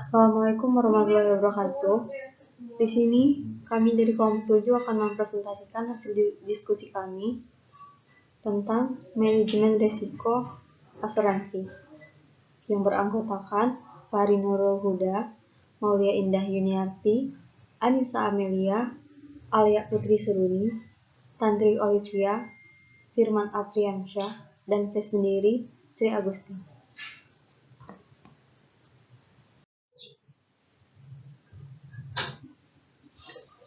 Assalamualaikum warahmatullahi wabarakatuh. Di sini kami dari kelompok 7 akan mempresentasikan hasil diskusi kami tentang manajemen risiko asuransi yang beranggotakan Fahri Nurul Huda, Maulia Indah Yuniarti, Anissa Amelia, Alia Putri Seruni, Tantri Olivia, Firman Afriansyah, dan saya sendiri, Sri Agustin.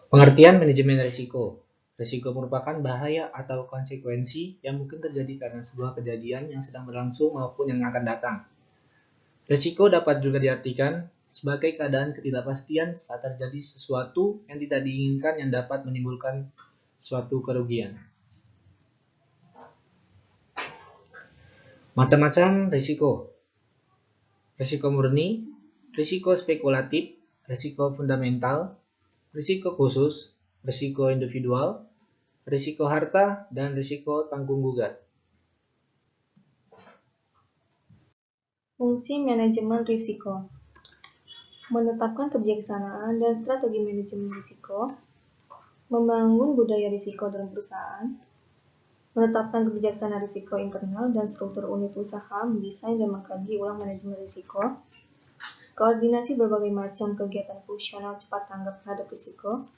Pengertian manajemen risiko. Risiko merupakan bahaya atau konsekuensi yang mungkin terjadi karena sebuah kejadian yang sedang berlangsung maupun yang akan datang. Risiko dapat juga diartikan sebagai keadaan ketidakpastian saat terjadi sesuatu yang tidak diinginkan yang dapat menimbulkan suatu kerugian. Macam-macam risiko. Risiko murni, risiko spekulatif, risiko fundamental, risiko khusus, risiko individual, risiko harta, dan risiko tanggung gugat. Fungsi manajemen risiko: menetapkan kebijaksanaan dan strategi manajemen risiko, membangun budaya risiko dalam perusahaan, menetapkan kebijaksanaan risiko internal dan struktur unit usaha, mendesain dan mengkaji ulang manajemen risiko, koordinasi berbagai macam kegiatan fungsional cepat tanggap terhadap risiko,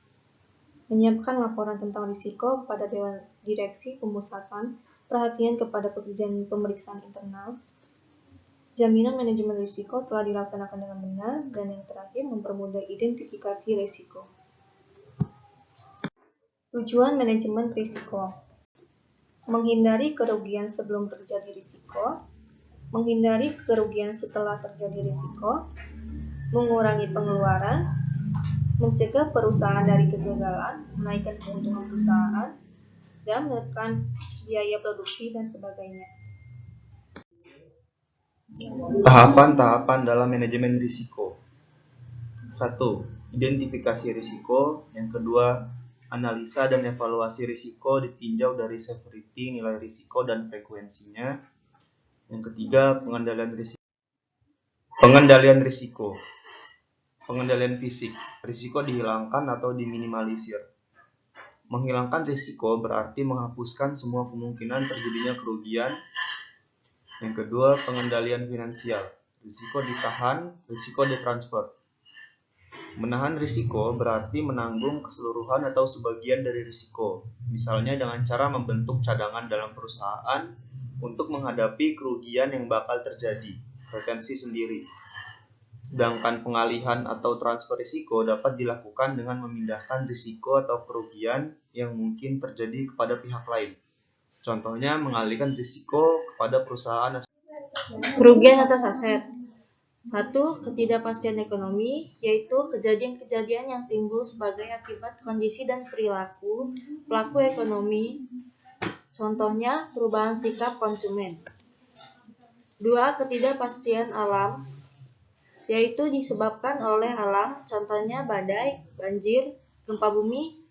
menyiapkan laporan tentang risiko kepada Dewan Direksi Pemusatan, perhatian kepada pekerjaan pemeriksaan internal, jaminan manajemen risiko telah dilaksanakan dengan benar, dan yang terakhir mempermudah identifikasi risiko. Tujuan manajemen risiko: menghindari kerugian sebelum terjadi risiko, menghindari kerugian setelah terjadi risiko, mengurangi pengeluaran, mencegah perusahaan dari kegagalan, menaikkan keuntungan perusahaan, dan menekan biaya produksi dan sebagainya. Tahapan-tahapan dalam manajemen risiko. 1. Identifikasi risiko. Yang kedua, analisa dan evaluasi risiko ditinjau dari severity, nilai risiko, dan frekuensinya. Yang ketiga, pengendalian risiko. Pengendalian fisik. Risiko dihilangkan atau diminimalisir. Menghilangkan risiko berarti menghapuskan semua kemungkinan terjadinya kerugian. Yang kedua, pengendalian finansial. Risiko ditahan, risiko ditransfer. Menahan risiko berarti menanggung keseluruhan atau sebagian dari risiko, misalnya dengan cara membentuk cadangan dalam perusahaan untuk menghadapi kerugian yang bakal terjadi, retensi sendiri. Sedangkan pengalihan atau transfer risiko dapat dilakukan dengan memindahkan risiko atau kerugian yang mungkin terjadi kepada pihak lain. Contohnya mengalihkan risiko kepada perusahaan. Kerugian atas aset. 1. Ketidakpastian ekonomi, yaitu kejadian-kejadian yang timbul sebagai akibat kondisi dan perilaku pelaku ekonomi, contohnya perubahan sikap konsumen. 2. Ketidakpastian alam, yaitu disebabkan oleh alam, contohnya badai, banjir, gempa bumi.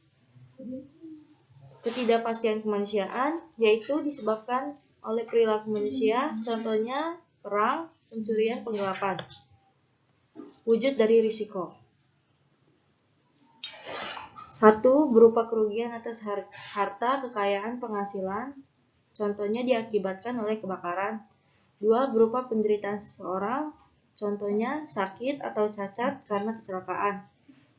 Ketidakpastian kemanusiaan, yaitu disebabkan oleh perilaku manusia, contohnya perang, pencurian, penggelapan. Wujud dari risiko. 1. Berupa kerugian atas harta, kekayaan, penghasilan, contohnya diakibatkan oleh kebakaran. 2. Berupa penderitaan seseorang, contohnya sakit atau cacat karena kecelakaan.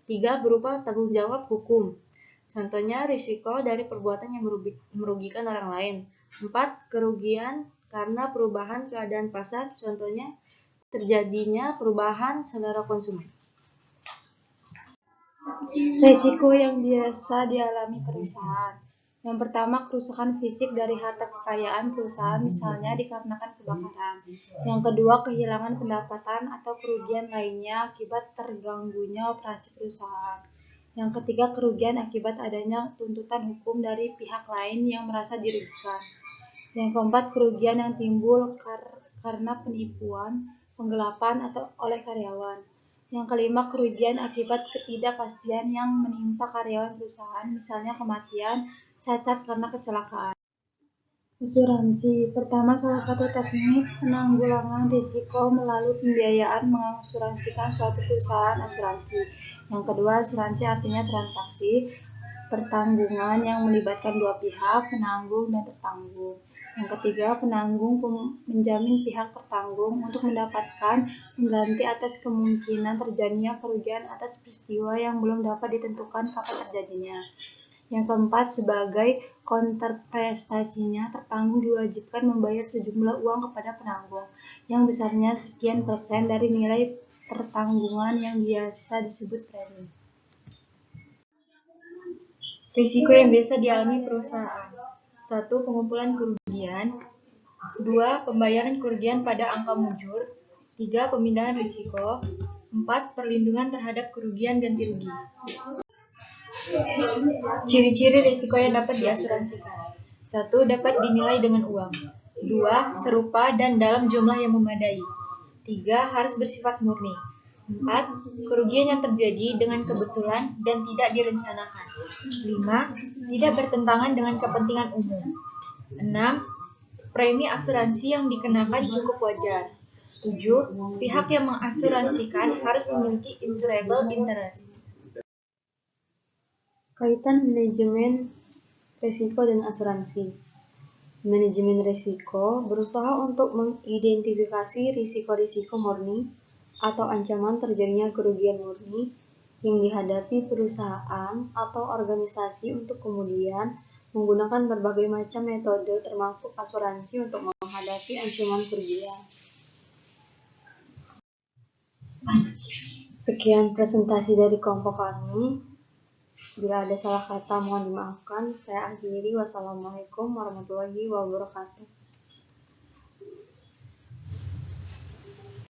3. Berupa tanggung jawab hukum, contohnya risiko dari perbuatan yang merugikan orang lain. 4. Kerugian karena perubahan keadaan pasar, contohnya terjadinya perubahan selera konsumen. Risiko yang biasa dialami perusahaan. Yang pertama, kerusakan fisik dari harta kekayaan perusahaan, misalnya dikarenakan kebakaran. Yang kedua, kehilangan pendapatan atau kerugian lainnya akibat terganggunya operasi perusahaan. Yang ketiga, kerugian akibat adanya tuntutan hukum dari pihak lain yang merasa dirugikan. Yang keempat, kerugian yang timbul karena penipuan, penggelapan atau oleh karyawan. Yang kelima, kerugian akibat ketidakpastian yang menimpa karyawan perusahaan, misalnya kematian, cacat karena kecelakaan. Asuransi. Pertama, salah satu teknik penanggulangan risiko melalui pembiayaan mengasuransikan suatu perusahaan asuransi. Yang kedua, asuransi artinya transaksi pertanggungan yang melibatkan dua pihak, penanggung dan tertanggung. Yang ketiga, penanggung menjamin pihak tertanggung untuk mendapatkan pengganti atas kemungkinan terjadinya kerugian atas peristiwa yang belum dapat ditentukan kapan terjadinya. Yang keempat, sebagai kontrprestasinya, tertanggung diwajibkan membayar sejumlah uang kepada penanggung, yang besarnya sekian persen dari nilai pertanggungan yang biasa disebut premi. Risiko yang biasa dialami perusahaan. 1. Pengumpulan kerugian. 2. Pembayaran kerugian pada angka mujur. 3. Pemindahan risiko. 4. Perlindungan terhadap kerugian ganti rugi. Ciri-ciri risiko yang dapat diasuransikan. 1. Dapat dinilai dengan uang. 2. Serupa dan dalam jumlah yang memadai. 3. Harus bersifat murni. 4. Kerugian yang terjadi dengan kebetulan dan tidak direncanakan. 5. Tidak bertentangan dengan kepentingan umum. 6. Premi asuransi yang dikenakan cukup wajar. 7. Pihak yang mengasuransikan harus memiliki insurable interest. Kaitan manajemen risiko dan asuransi. Manajemen risiko berusaha untuk mengidentifikasi risiko-risiko murni atau ancaman terjadinya kerugian murni yang dihadapi perusahaan atau organisasi untuk kemudian menggunakan berbagai macam metode termasuk asuransi untuk menghadapi ancaman kerugian. Sekian presentasi dari kelompok kami. Bila ada salah kata mohon dimaafkan. Saya akhiri. Wassalamualaikum warahmatullahi wabarakatuh.